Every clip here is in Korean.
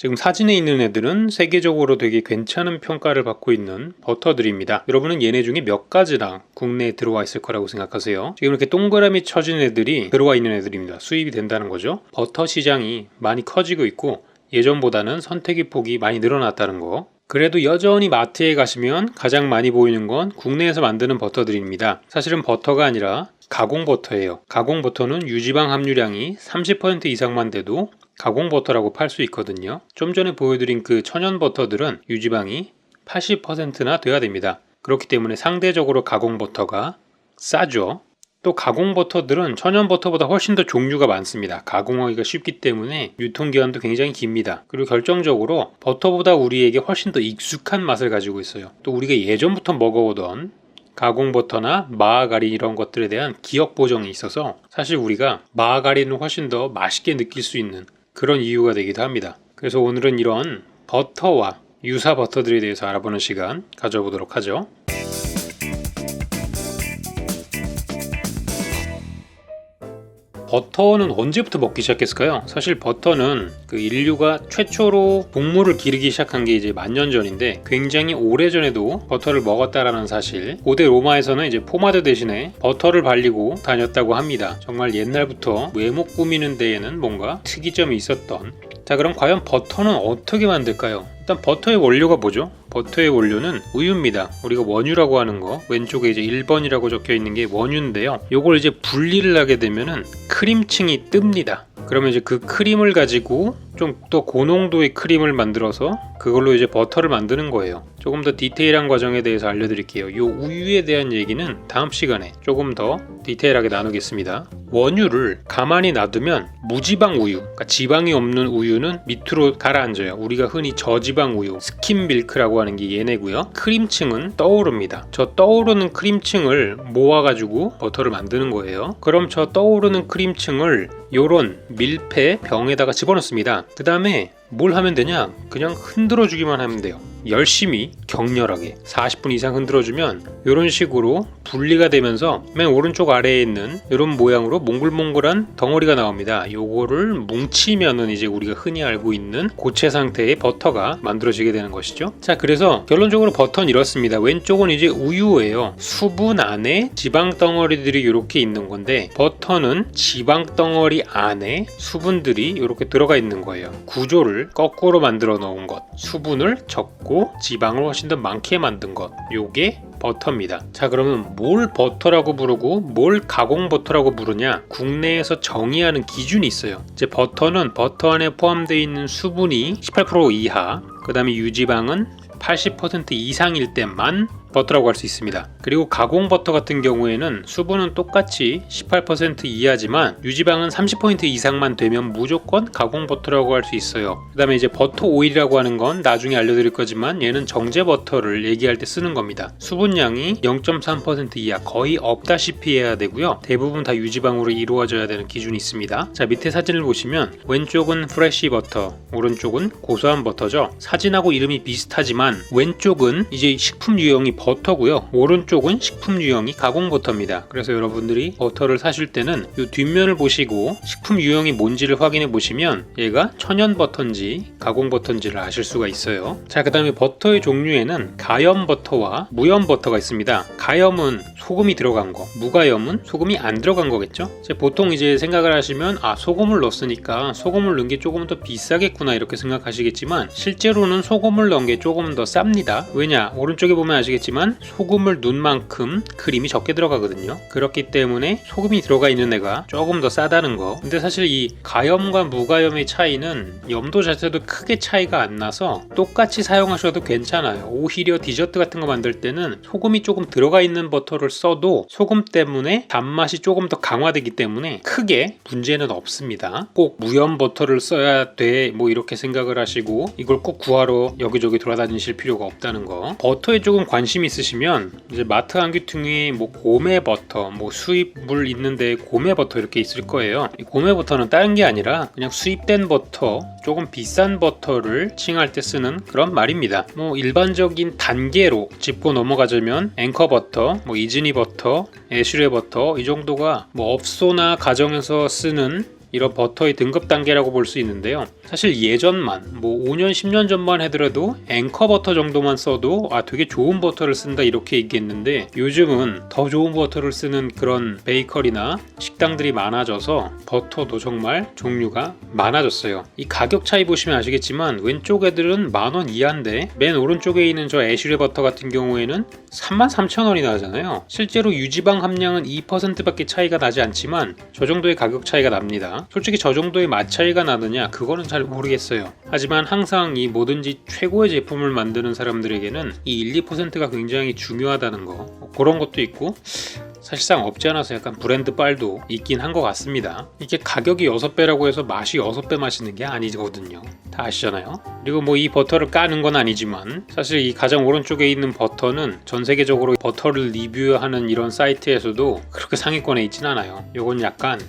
지금 사진에 있는 애들은 세계적으로 되게 괜찮은 평가를 받고 있는 버터들입니다. 여러분은 얘네 중에 몇 가지나 국내에 들어와 있을 거라고 생각하세요? 지금 이렇게 동그라미 쳐진 애들이 들어와 있는 애들입니다. 수입이 된다는 거죠. 버터 시장이 많이 커지고 있고 예전보다는 선택의 폭이 많이 늘어났다는 거. 그래도 여전히 마트에 가시면 가장 많이 보이는 건 국내에서 만드는 버터들입니다. 사실은 버터가 아니라 가공버터예요. 가공버터는 유지방 함유량이 30% 이상만 돼도 가공버터라고 팔 수 있거든요. 좀 전에 보여드린 그 천연버터들은 유지방이 80%나 돼야 됩니다. 그렇기 때문에 상대적으로 가공버터가 싸죠. 또 가공버터들은 천연버터보다 훨씬 더 종류가 많습니다. 가공하기가 쉽기 때문에 유통기한도 굉장히 깁니다. 그리고 결정적으로 버터보다 우리에게 훨씬 더 익숙한 맛을 가지고 있어요. 또 우리가 예전부터 먹어오던 가공버터나 마가린 이런 것들에 대한 기억 보정이 있어서 사실 우리가 마가린을 훨씬 더 맛있게 느낄 수 있는 그런 이유가 되기도 합니다. 그래서 오늘은 이런 버터와 유사 버터들에 대해서 알아보는 시간 가져보도록 하죠. 버터는 언제부터 먹기 시작했을까요? 사실 버터는 그 인류가 최초로 동물을 기르기 시작한 게 이제 만년 전인데 굉장히 오래전에도 버터를 먹었다라는 사실. 고대 로마에서는 이제 포마드 대신에 버터를 발리고 다녔다고 합니다. 정말 옛날부터 외모 꾸미는 데에는 뭔가 특이점이 있었던. 자, 그럼 과연 버터는 어떻게 만들까요? 일단 버터의 원료가 뭐죠? 버터의 원료는 우유입니다. 우리가 원유라고 하는 거 왼쪽에 이제 1번이라고 적혀 있는 게 원유인데요. 요걸 이제 분리를 하게 되면은 크림층이 뜹니다. 그러면 이제 그 크림을 가지고 좀 더 고농도의 크림을 만들어서 그걸로 이제 버터를 만드는 거예요. 조금 더 디테일한 과정에 대해서 알려드릴게요. 요 우유에 대한 얘기는 다음 시간에 조금 더 디테일하게 나누겠습니다. 원유를 가만히 놔두면 무지방 우유, 그러니까 지방이 없는 우유는 밑으로 가라앉아요. 우리가 흔히 저지방 우유, 스킴밀크라고 하는 게 얘네고요. 크림층은 떠오릅니다. 저 떠오르는 크림층을 모아가지고 버터를 만드는 거예요. 그럼 저 떠오르는 크림층을 요런 밀폐 병에다가 집어넣습니다. 그 다음에 뭘 하면 되냐? 그냥 흔들어 주기만 하면 돼요. 열심히 격렬하게 40분 이상 흔들어주면 이런 식으로 분리가 되면서 맨 오른쪽 아래에 있는 이런 모양으로 몽글몽글한 덩어리가 나옵니다. 요거를 뭉치면은 이제 우리가 흔히 알고 있는 고체 상태의 버터가 만들어지게 되는 것이죠. 자, 그래서 결론적으로 버터는 이렇습니다. 왼쪽은 이제 우유예요. 수분 안에 지방 덩어리들이 이렇게 있는 건데 버터는 지방 덩어리 안에 수분들이 이렇게 들어가 있는 거예요. 구조를 거꾸로 만들어 놓은 것, 수분을 적고 지방을 훨씬 더 많게 만든 것, 요게 버터입니다. 자, 그러면 뭘 버터라고 부르고 뭘 가공버터라고 부르냐? 국내에서 정의하는 기준이 있어요. 이제 버터는 버터 안에 포함되어 있는 수분이 18% 이하, 그 다음에 유지방은 80% 이상일 때만 버터라고 할 수 있습니다. 그리고 가공버터 같은 경우에는 수분은 똑같이 18% 이하지만 유지방은 30% 이상만 되면 무조건 가공버터라고 할 수 있어요. 그 다음에 이제 버터 오일이라고 하는 건 나중에 알려드릴 거지만 얘는 정제버터를 얘기할 때 쓰는 겁니다. 수분량이 0.3% 이하, 거의 없다시피 해야 되고요. 대부분 다 유지방으로 이루어져야 되는 기준이 있습니다. 자, 밑에 사진을 보시면 왼쪽은 프레쉬 버터, 오른쪽은 고소한 버터죠. 사진하고 이름이 비슷하지만 왼쪽은 이제 식품 유형이 버터고요. 오른쪽은 식품 유형이 가공버터입니다. 그래서 여러분들이 버터를 사실 때는 이 뒷면을 보시고 식품 유형이 뭔지를 확인해 보시면 얘가 천연버터인지 가공버터인지를 아실 수가 있어요. 자, 그 다음에 버터의 종류에는 가염버터와 무염버터가 있습니다. 가염은 소금이 들어간 거, 무가염은 소금이 안 들어간 거겠죠. 보통 이제 생각을 하시면 소금을 넣었으니까 소금을 넣은 게 조금 더 비싸겠구나 이렇게 생각하시겠지만 실제로는 소금을 넣은 게 조금 더 쌉니다. 왜냐? 오른쪽에 보면 아시겠지만 소금을 넣은 만큼 크림이 적게 들어가거든요. 그렇기 때문에 소금이 들어가 있는 애가 조금 더 싸다는 거. 근데 사실 이 가염과 무가염의 차이는 염도 자체도 크게 차이가 안 나서 똑같이 사용하셔도 괜찮아요. 오히려 디저트 같은 거 만들 때는 소금이 조금 들어가 있는 버터를 써도 소금 때문에 단맛이 조금 더 강화되기 때문에 크게 문제는 없습니다. 꼭 무염 버터를 써야 돼 뭐 이렇게 생각을 하시고 이걸 꼭 구하러 여기저기 돌아다니실 필요가 없다는 거. 버터에 조금 관심 있으시면 이제 마트 한귀퉁이 뭐 고메 버터, 뭐 수입물 있는데 고메 버터 이렇게 있을 거예요. 이 고메 버터는 다른 게 아니라 그냥 수입된 버터, 조금 비싼 버터를 칭할 때 쓰는 그런 말입니다. 뭐 일반적인 단계로 짚고 넘어가자면 앵커 버터, 뭐 이즈니 버터, 애슐레 버터 이 정도가 뭐 업소나 가정에서 쓰는 이런 버터의 등급 단계라고 볼 수 있는데요. 사실 예전만 뭐 5년 10년 전만 하더라도 앵커 버터 정도만 써도 되게 좋은 버터를 쓴다 이렇게 얘기했는데, 요즘은 더 좋은 버터를 쓰는 그런 베이커리나 식당들이 많아져서 버터도 정말 종류가 많아졌어요. 이 가격 차이 보시면 아시겠지만 왼쪽 애들은 10,000원 이하인데 맨 오른쪽에 있는 저 애슐레 버터 같은 경우에는 33,000원이 나잖아요. 실제로 유지방 함량은 2%밖에 차이가 나지 않지만 저 정도의 가격 차이가 납니다. 솔직히 저 정도의 맛 차이가 나느냐 그거는 잘 모르겠어요. 하지만 항상 이 뭐든지 최고의 제품을 만드는 사람들에게는 이 1-2%가 굉장히 중요하다는 거, 그런 것도 있고 사실상 없지 않아서 약간 브랜드 빨도 있긴 한 것 같습니다. 이게 가격이 6배라고 해서 맛이 6배 맛있는 게 아니거든요. 다 아시잖아요. 그리고 뭐 이 버터를 까는 건 아니지만 사실 이 가장 오른쪽에 있는 버터는 전 세계적으로 버터를 리뷰하는 이런 사이트에서도 그렇게 상위권에 있진 않아요. 요건 약간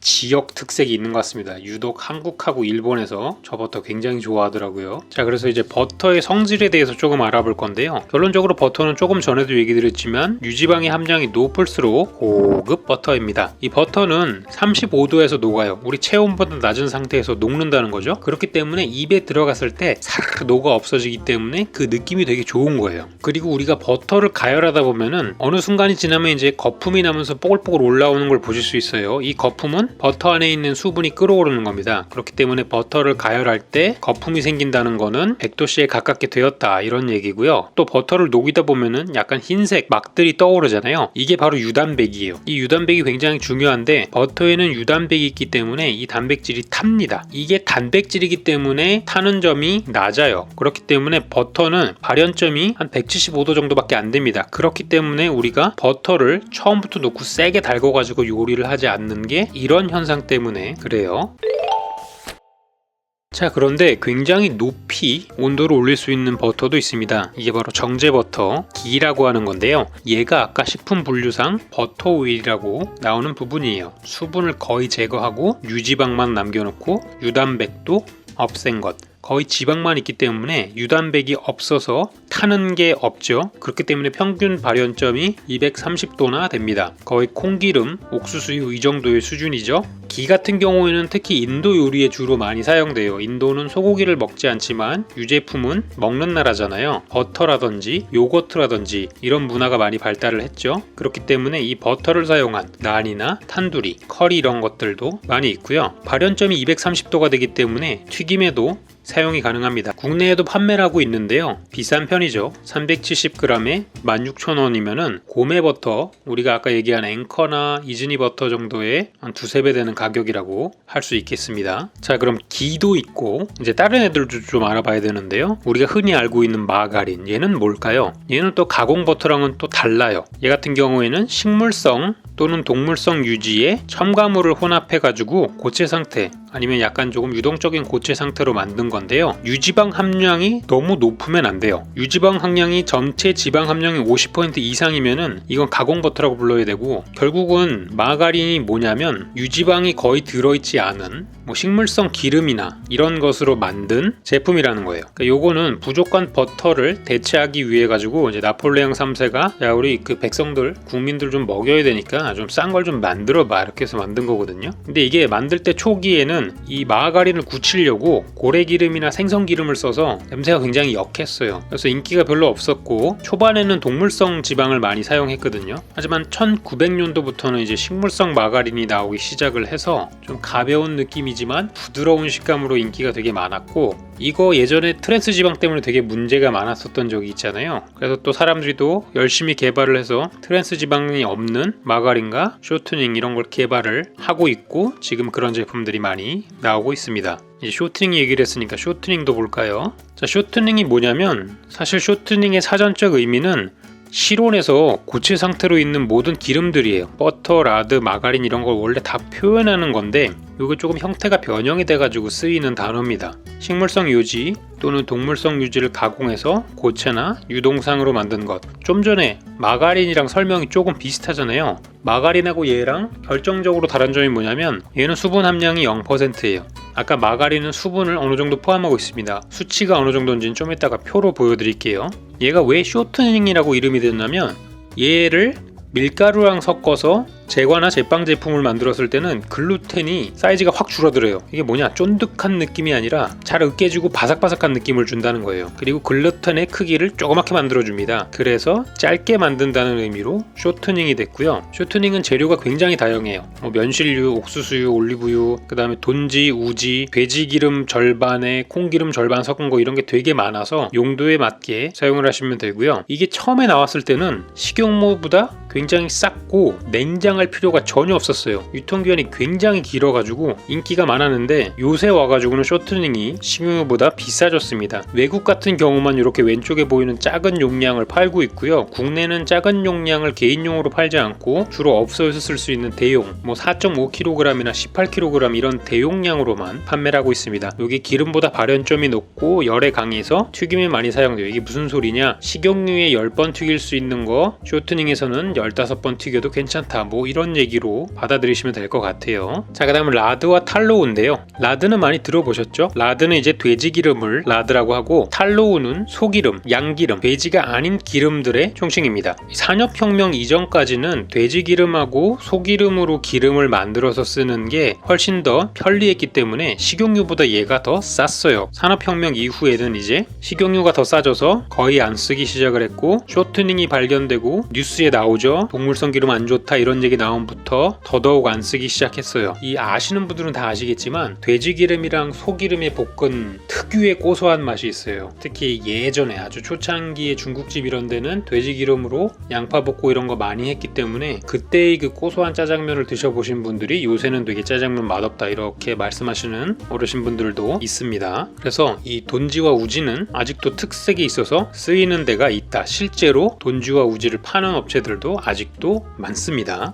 지역 특색이 있는 것 같습니다. 유독 한국하고 일본에서 저 버터 굉장히 좋아하더라고요. 자, 그래서 이제 버터의 성질에 대해서 조금 알아볼 건데요. 결론적으로 버터는 조금 전에도 얘기 드렸지만 유지방의 함량이 높을수록 고급 버터입니다. 이 버터는 35도에서 녹아요. 우리 체온보다 낮은 상태에서 녹는다는 거죠. 그렇기 때문에 입에 들어갔을 때 사르르 녹아 없어지기 때문에 그 느낌이 되게 좋은 거예요. 그리고 우리가 버터를 가열하다 보면은 어느 순간이 지나면 이제 거품이 나면서 뽀글뽀글 올라오는 걸 보실 수 있어요. 이 거품은 버터 안에 있는 수분이 끓어오르는 겁니다. 그렇기 때문에 버터를 가열할 때 거품이 생긴다는 거는 100도씨에 가깝게 되었다 이런 얘기고요. 또 버터를 녹이다 보면은 약간 흰색 막들이 떠오르잖아요. 이게 바로 유단백이에요. 이 유단백이 굉장히 중요한데 버터에는 유단백이 있기 때문에 이 단백질이 탑니다. 이게 단백질이기 때문에 타는 점이 낮아요. 그렇기 때문에 버터는 발연점이 한 175도 정도밖에 안 됩니다. 그렇기 때문에 우리가 버터를 처음부터 놓고 세게 달궈가지고 요리를 하지 않는 게 이런 현상 때문에 그래요. 자, 그런데 굉장히 높이 온도를 올릴 수 있는 버터도 있습니다. 이게 바로 정제버터 기라고 하는 건데요. 얘가 아까 식품 분류상 버터 오일이라고 나오는 부분이에요. 수분을 거의 제거하고 유지방만 남겨놓고 유단백도 없앤 것. 거의 지방만 있기 때문에 유단백이 없어서 타는 게 없죠. 그렇기 때문에 평균 발연점이 230도나 됩니다. 거의 콩기름, 옥수수유 이 정도의 수준이죠. 기 같은 경우에는 특히 인도 요리에 주로 많이 사용돼요. 인도는 소고기를 먹지 않지만 유제품은 먹는 나라잖아요. 버터라든지 요거트라든지 이런 문화가 많이 발달을 했죠. 그렇기 때문에 이 버터를 사용한 난이나 탄두리, 커리 이런 것들도 많이 있고요. 발연점이 230도가 되기 때문에 튀김에도 사용이 가능합니다. 국내에도 판매를 하고 있는데요. 비싼 편이죠. 370g에 16,000원이면은 고메버터, 우리가 아까 얘기한 앵커나 이즈니 버터 정도의 한 2-3배 되는 가격이라고 할 수 있겠습니다. 자, 그럼 기도 있고 이제 다른 애들도 좀 알아봐야 되는데요. 우리가 흔히 알고 있는 마가린, 얘는 뭘까요? 얘는 또 가공 버터랑은 또 달라요. 얘 같은 경우에는 식물성 또는 동물성 유지에 첨가물을 혼합해가지고 고체 상태 아니면 약간 조금 유동적인 고체 상태로 만든 건데요. 유지방 함량이 너무 높으면 안 돼요. 유지방 함량이 전체 지방 함량의 50% 이상이면은 이건 가공 버터라고 불러야 되고, 결국은 마가린이 뭐냐면 유지방이 거의 들어있지 않은 뭐 식물성 기름이나 이런 것으로 만든 제품이라는 거예요. 그러니까 요거는 부족한 버터를 대체하기 위해 가지고 이제 나폴레옹 3세가 야, 우리 그 백성들 국민들 좀 먹여야 되니까 좀 싼 걸 좀 만들어 봐 이렇게 해서 만든 거거든요. 근데 이게 만들 때 초기에는 이 마가린을 굳히려고 고래기름이나 생선기름을 써서 냄새가 굉장히 역했어요. 그래서 인기가 별로 없었고 초반에는 동물성 지방을 많이 사용했거든요. 하지만 1900년도부터는 이제 식물성 마가린이 나오기 시작을 해서 좀 가벼운 느낌이지만 부드러운 식감으로 인기가 되게 많았고, 이거 예전에 트랜스 지방 때문에 되게 문제가 많았었던 적이 있잖아요. 그래서 또 사람들이 또 열심히 개발을 해서 트랜스 지방이 없는 마가린과 쇼트닝 이런 걸 개발을 하고 있고, 지금 그런 제품들이 많이 나오고 있습니다. 이제 쇼트닝 얘기를 했으니까 쇼트닝도 볼까요? 자, 쇼트닝이 뭐냐면 사실 쇼트닝의 사전적 의미는 실온에서 고체 상태로 있는 모든 기름들이에요. 버터, 라드, 마가린 이런 걸 원래 다 표현하는 건데 이게 조금 형태가 변형이 돼가지고 쓰이는 단어입니다. 식물성 유지 또는 동물성 유지를 가공해서 고체나 유동상으로 만든 것. 좀 전에 마가린이랑 설명이 조금 비슷하잖아요. 마가린하고 얘랑 결정적으로 다른 점이 뭐냐면 얘는 수분 함량이 0%예요. 아까 마가린은 수분을 어느 정도 포함하고 있습니다. 수치가 어느 정도인지는 좀 이따가 표로 보여드릴게요. 얘가 왜 쇼트닝이라고 이름이 됐냐면 얘를 밀가루랑 섞어서 제과나 제빵 제품을 만들었을 때는 글루텐이 사이즈가 확 줄어들어요. 이게 뭐냐, 쫀득한 느낌이 아니라 잘 으깨지고 바삭바삭한 느낌을 준다는 거예요. 그리고 글루텐의 크기를 조그맣게 만들어줍니다. 그래서 짧게 만든다는 의미로 쇼트닝이 됐고요. 쇼트닝은 재료가 굉장히 다양해요. 면실류, 옥수수유, 올리브유, 그 다음에 돈지, 우지, 돼지기름 절반에 콩기름 절반 섞은 거, 이런 게 되게 많아서 용도에 맞게 사용을 하시면 되고요. 이게 처음에 나왔을 때는 식용모보다 굉장히 쌌고 냉장할 필요가 전혀 없었어요. 유통기한이 굉장히 길어가지고 인기가 많았는데 요새 와가지고는 쇼트닝이 식용유보다 비싸졌습니다. 외국 같은 경우만 이렇게 왼쪽에 보이는 작은 용량을 팔고 있고요. 국내는 작은 용량을 개인용으로 팔지 않고 주로 업소에서 쓸 수 있는 대용, 4.5kg이나 18kg 이런 대용량으로만 판매를 하고 있습니다. 여기 기름보다 발연점이 높고 열에 강해서 튀김에 많이 사용돼요. 이게 무슨 소리냐, 식용유에 10번 튀길 수 있는 거 쇼트닝에서는 15번 튀겨도 괜찮다, 이런 얘기로 받아들이시면 될 것 같아요. 자, 그 다음은 라드와 탈로우인데요. 라드는 많이 들어보셨죠? 라드는 이제 돼지기름을 라드라고 하고, 탈로우는 소기름, 양기름, 돼지가 아닌 기름들의 총칭입니다. 산업혁명 이전까지는 돼지기름하고 소기름으로 기름을 만들어서 쓰는 게 훨씬 더 편리했기 때문에 식용유보다 얘가 더 쌌어요. 산업혁명 이후에는 이제 식용유가 더 싸져서 거의 안 쓰기 시작을 했고, 쇼트닝이 발견되고 뉴스에 나오죠. 동물성 기름 안 좋다 이런 얘기 나옴부터 더더욱 안 쓰기 시작했어요. 이 아시는 분들은 다 아시겠지만 돼지기름이랑 소기름의 볶은 특유의 고소한 맛이 있어요. 특히 예전에 아주 초창기에 중국집 이런 데는 돼지기름으로 양파 볶고 이런 거 많이 했기 때문에 그때의 그 고소한 짜장면을 드셔보신 분들이 요새는 되게 짜장면 맛없다 이렇게 말씀하시는 어르신분들도 있습니다. 그래서 이 돈지와 우지는 아직도 특색이 있어서 쓰이는 데가 있다. 실제로 돈지와 우지를 파는 업체들도 아직도 많습니다.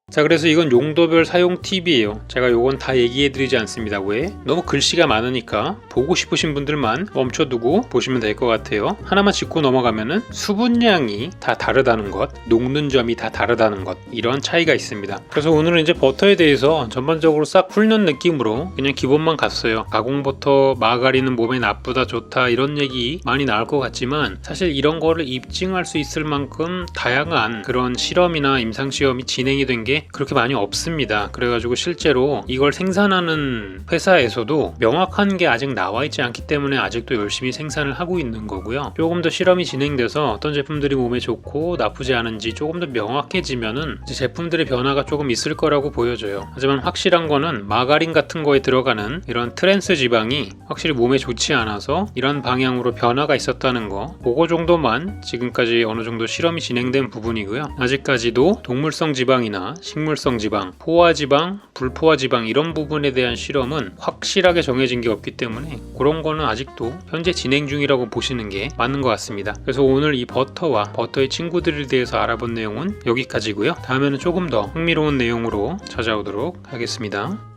자, 그래서 이건 용도별 사용 팁이에요. 제가 요건 다 얘기해드리지 않습니다. 왜? 너무 글씨가 많으니까 보고 싶으신 분들만 멈춰두고 보시면 될 것 같아요. 하나만 짚고 넘어가면은 수분량이 다 다르다는 것, 녹는 점이 다 다르다는 것, 이런 차이가 있습니다. 그래서 오늘은 이제 버터에 대해서 전반적으로 싹 훑는 느낌으로 그냥 기본만 갔어요. 가공버터, 마가린은 몸에 나쁘다 좋다 이런 얘기 많이 나올 것 같지만 사실 이런 거를 입증할 수 있을 만큼 다양한 그런 실험이나 임상시험이 진행이 된 게 그렇게 많이 없습니다. 그래가지고 실제로 이걸 생산하는 회사에서도 명확한 게 아직 나와 있지 않기 때문에 아직도 열심히 생산을 하고 있는 거고요. 조금 더 실험이 진행돼서 어떤 제품들이 몸에 좋고 나쁘지 않은지 조금 더 명확해지면은 이제 제품들의 변화가 조금 있을 거라고 보여져요. 하지만 확실한 거는 마가린 같은 거에 들어가는 이런 트랜스 지방이 확실히 몸에 좋지 않아서 이런 방향으로 변화가 있었다는 거, 그거 정도만 지금까지 어느 정도 실험이 진행된 부분이고요. 아직까지도 동물성 지방이나 식물성 지방, 포화지방, 불포화지방 이런 부분에 대한 실험은 확실하게 정해진 게 없기 때문에 그런 거는 아직도 현재 진행 중이라고 보시는 게 맞는 것 같습니다. 그래서 오늘 이 버터와 버터의 친구들에 대해서 알아본 내용은 여기까지고요. 다음에는 조금 더 흥미로운 내용으로 찾아오도록 하겠습니다.